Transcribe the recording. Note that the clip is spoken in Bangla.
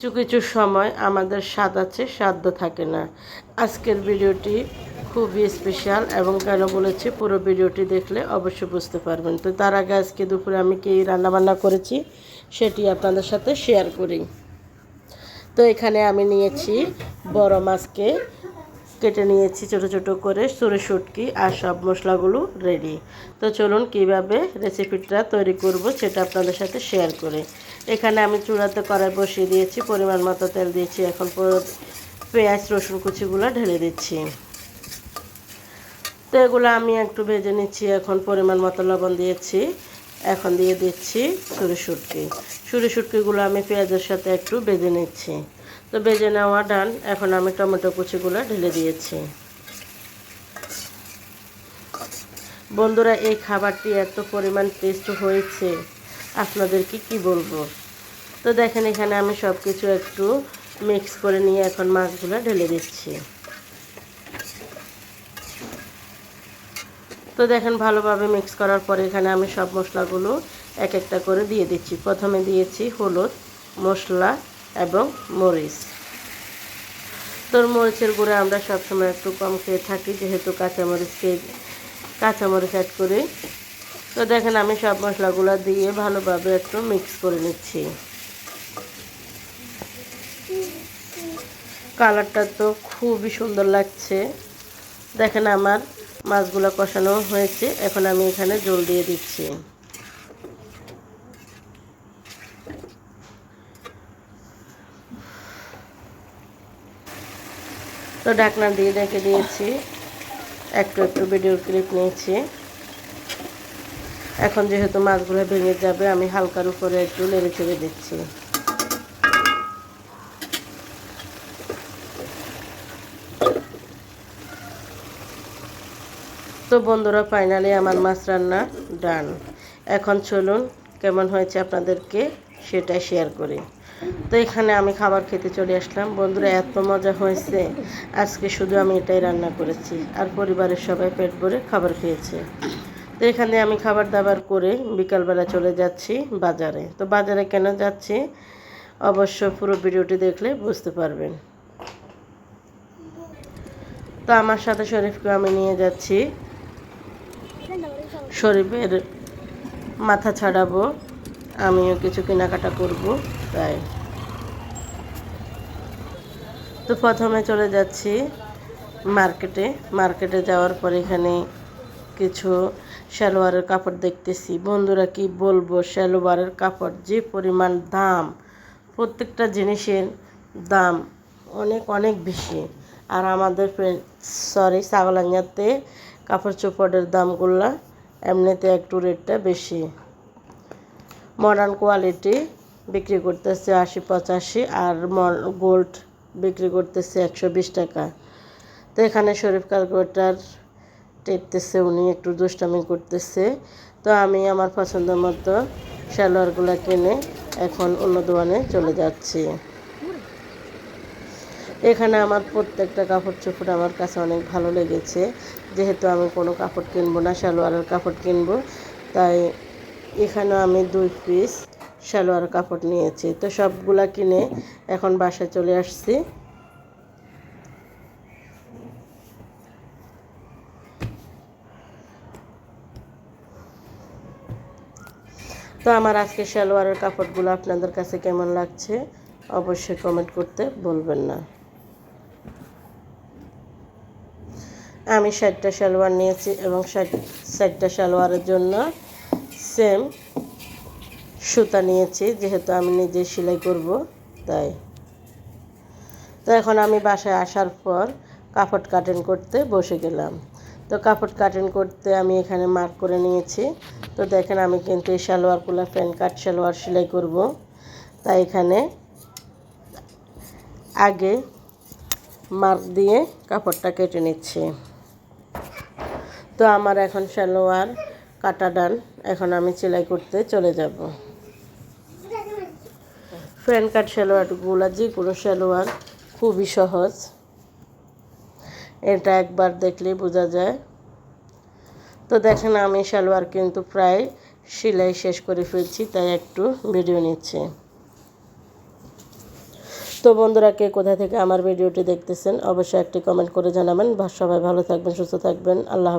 কিছু কিছু সময় আমাদের স্বাদ আছে, সাধ্য থাকে না। আজকের ভিডিওটি খুবই স্পেশাল এবং কেন বলেছি পুরো ভিডিওটি দেখলে অবশ্যই বুঝতে পারবেন। তো তার আগে আজকে দুপুরে আমি কি রান্নাবান্না করেছি সেটি আপনাদের সাথে শেয়ার করি। তো এখানে আমি নিয়েছি বড় মাছকে কেটে নিয়েছি ছোট ছোট করে, সরষে শুটকি আর সব মশলাগুলো রেডি। তো চলুন কিভাবে রেসিপিটা তৈরি করব সেটা আপনাদের সাথে শেয়ার করি। এখানে আমি চুলাতে কড়াই বসিয়ে দিয়েছি, পরিমাণ মতো তেল দিয়েছি। এখন পেঁয়াজ রসুন কুচিগুলো ঢেলে দিচ্ছি। তো এগুলো আমি একটু ভেজে নিচ্ছি। এখন পরিমাণ মতো লবণ দিয়েছি। এখন দিয়ে দিচ্ছি সরষে শুটকিগুলো আমি পেঁয়াজের সাথে একটু ভেজে নিচ্ছি। তো ভেজে নেওয়া ডান। এখন আমি টমেটো কুচিগুলো ঢেলে দিয়েছি। বন্ধুরা, এই খাবারটি এত পরিমাণ টেস্ট হয়েছে আপনাদেরকে কি বলবো। তো দেখেন এখানে আমি সব কিছু একটু মিক্স করে নিয়ে এখন মাছগুলো ঢেলে দিচ্ছি। তো দেখেন ভালোভাবে মিক্স করার পরে এখানে আমি সব মশলাগুলো এক একটা করে দিয়ে দিচ্ছি। প্রথমে দিয়েছি হলুদ, মশলা এবং মরিচ। তো মরিচের গুঁড়া আমরা সবসময় একটু কম খেয়ে থাকি, যেহেতু কাঁচামরিচ অ্যাড করি। তো দেখেন আমি সব মশলাগুলো দিয়ে ভালোভাবে একটু মিক্স করে নিচ্ছি। কালারটা তো খুবই সুন্দর লাগছে। দেখেন আমার মাছগুলো কষানো হয়েছে। এখন আমি এখানে জল দিয়ে দিচ্ছি। তো ঢাকনা দিয়ে রেখে দিয়েছি। একটু ভিডিও ক্লিপ নিয়েছি। এখন যেহেতু মাছগুলো ভেঙে যাবে, আমি হালকার উপরে একটু নেড়ে চেড়ে দিচ্ছি। তো বন্ধুরা, ফাইনালি আমার মাছ রান্না ডান। এখন চলুন কেমন হয়েছে আপনাদেরকে সেটা শেয়ার করি। তো এখানে আমি খাবার খেতে চলে আসলাম। বন্ধুরা, এত মজা হয়েছে। আজকে শুধু আমি এটাই রান্না করেছি, আর পরিবারের সবাই পেট ভরে খাবার খেয়েছে। তো এখানে আমি খাবার দাবার করে বিকালবেলা চলে যাচ্ছি বাজারে। তো বাজারে কেন যাচ্ছি অবশ্য পুরো ভিডিওটি দেখলে বুঝতে পারবেন। তো আমার সাথে শরীফকে আমি নিয়ে যাচ্ছি। শরীফের মাথা ছাড়াবো, আমিও কিছু কেনাকাটা করব তাই। তো প্রথমে চলে যাচ্ছি মার্কেটে যাওয়ার পর এখানে কিছু সালোয়ারের কাপড় দেখতেছি। বন্ধুরা, কি বলবো, সালোয়ারের কাপড় যে পরিমাণ দাম, প্রত্যেকটা জিনিসের দাম অনেক অনেক বেশি। আর আমাদের ছাগলাঙ্গাতে কাপড় চোপড়ের দামগুলো এমনিতে একটু রেটটা বেশি। মডার্ন কোয়ালিটি বিক্রি করতেছে 80-85, আর গোল্ড বিক্রি করতেছে 120 টাকা। তো এখানে শরীফ ক্যালকুলেটার টেপতেছে, উনি একটু দুষ্টামি করতেছে। তো আমি আমার পছন্দ মতো সালোয়ারগুলো কিনে এখন অন্য দোকানে চলে যাচ্ছি। এখানে আমার প্রত্যেকটা কাপড় চোপড় আমার কাছে অনেক ভালো লেগেছে। যেহেতু আমি কোনো কাপড় কিনবো না, সালোয়ারের কাপড় কিনবো, তাই এখানে আমি 2 পিস সালোয়ার কাপড় নিয়েছি। তো সবগুলা কিনে এখন বাসায় চলে আসছি। তো আমার আজকে সালোয়ারের কাপড়গুলো আপনাদের কাছে কেমন লাগছে অবশ্যই কমেন্ট করতে বলবেন না। আমি 60টা সালোয়ার নিয়েছি এবং 60টা সালোয়ারের জন্য সেম সুতা নিয়েছি, যেহেতু আমি নিজে সেলাই করব তাই। তো এখন আমি বাসায় আসার পর কাপড় কাটিং করতে বসে গেলাম। তো কাপড় কাটিং করতে আমি এখানে মার্ক করে নিয়েছি। তো দেখেন আমি কিন্তু এই সালোয়ারগুলো প্যান্ট কাট সালোয়ার সেলাই করব, তাই এখানে আগে মার্ক দিয়ে কাপড়টা কেটে নিচ্ছি। তো আমার এখন সালোয়ার কাটা ডান। এখন আমি সেলাই করতে চলে যাব। প্যান্ট কাট সালোয়ারগুলো যে কোনো সালোয়ার খুবই সহজ, এটা একবার দেখলেই বোঝা যায়। তো দেখেন আমি সালোয়ার কিন্তু প্রায় সেলাই শেষ করে ফেলছি, তাই একটু ভিডিও নিচ্ছি। তো বন্ধুরা, কে কোথা থেকে আমার ভিডিওটি দেখতেছেন অবশ্যই একটি কমেন্ট করে জানাবেন। সবাই ভালো থাকবেন, সুস্থ থাকবেন। আল্লাহ হাফেজ।